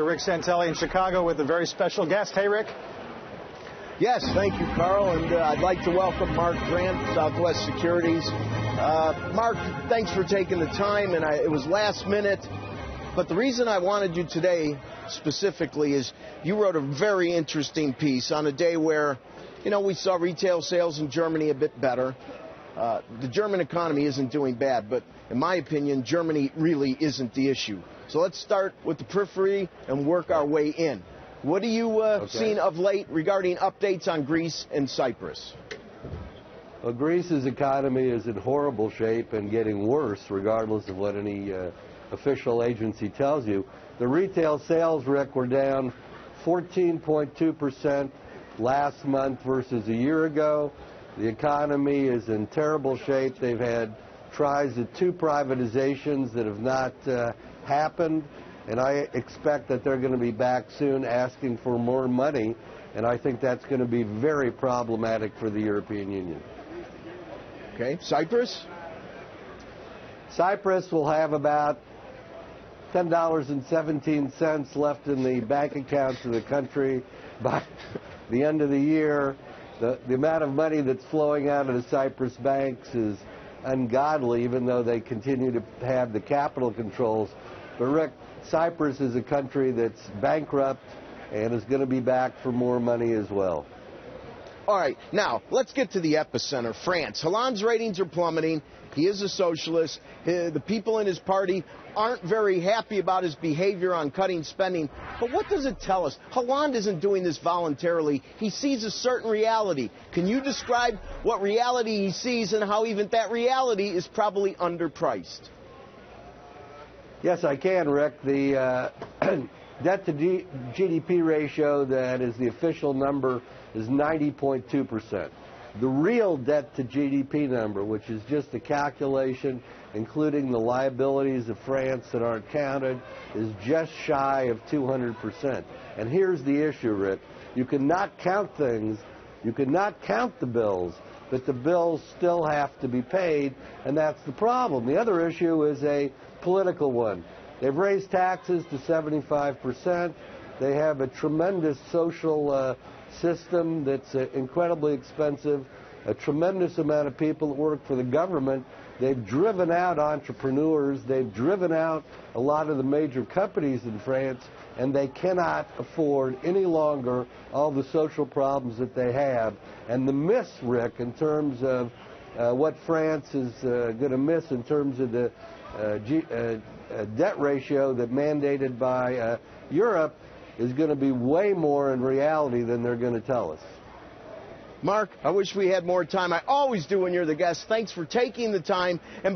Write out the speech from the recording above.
Rick Santelli in Chicago with a very special guest. Hey, Rick. Yes, thank you, Carl, and I'd like to welcome Mark Grant, Southwest Securities. Mark, thanks for taking the time, and it was last minute, but the reason I wanted you today specifically is you wrote a very interesting piece on a day where, you know, we saw retail sales in Germany a bit better. The German economy isn't doing bad, but in my opinion, Germany really isn't the issue. So let's start with the periphery and work our way in. What have you seen of late regarding updates on Greece and Cyprus? Well, Greece's economy is in horrible shape and getting worse, regardless of what any official agency tells you. The retail sales, Rick, were down 14.2% last month versus a year ago. The economy is in terrible shape. They've had tries at 2 privatizations that have not happened, and I expect that they're going to be back soon asking for more money, and I think that's going to be very problematic for the European Union. Okay, Cyprus? Cyprus will have about $10.17 left in the bank accounts of the country by the end of the year. The amount of money that's flowing out of the Cyprus banks is ungodly, even though they continue to have the capital controls. But Rick, Cyprus is a country that's bankrupt and is going to be back for more money as well. All right, now let's get to the epicenter, France. Hollande's ratings are plummeting. He is a socialist. The people in his party aren't very happy about his behavior on cutting spending. But what does it tell us? Hollande isn't doing this voluntarily. He sees a certain reality. Can you describe what reality he sees and how even that reality is probably underpriced? Yes, I can, Rick. The debt to GDP ratio that is the official number is 90.2%. The real debt to GDP number, which is just a calculation including the liabilities of France that aren't counted, is just shy of 200%. And here's the issue, Rick. You cannot count things, you cannot count the bills, but the bills still have to be paid, and that's the problem. The other issue is a political one. They've raised taxes to 75%. They have a tremendous social system that's incredibly expensive, a tremendous amount of people that work for the government. They've driven out entrepreneurs. They've driven out a lot of the major companies in France, and they cannot afford any longer all the social problems that they have. And the miss, Rick, in terms of what France is going to miss in terms of the debt ratio that mandated by Europe is going to be way more in reality than they're going to tell us. Mark, I wish we had more time. I always do when you're the guest. Thanks for taking the time. And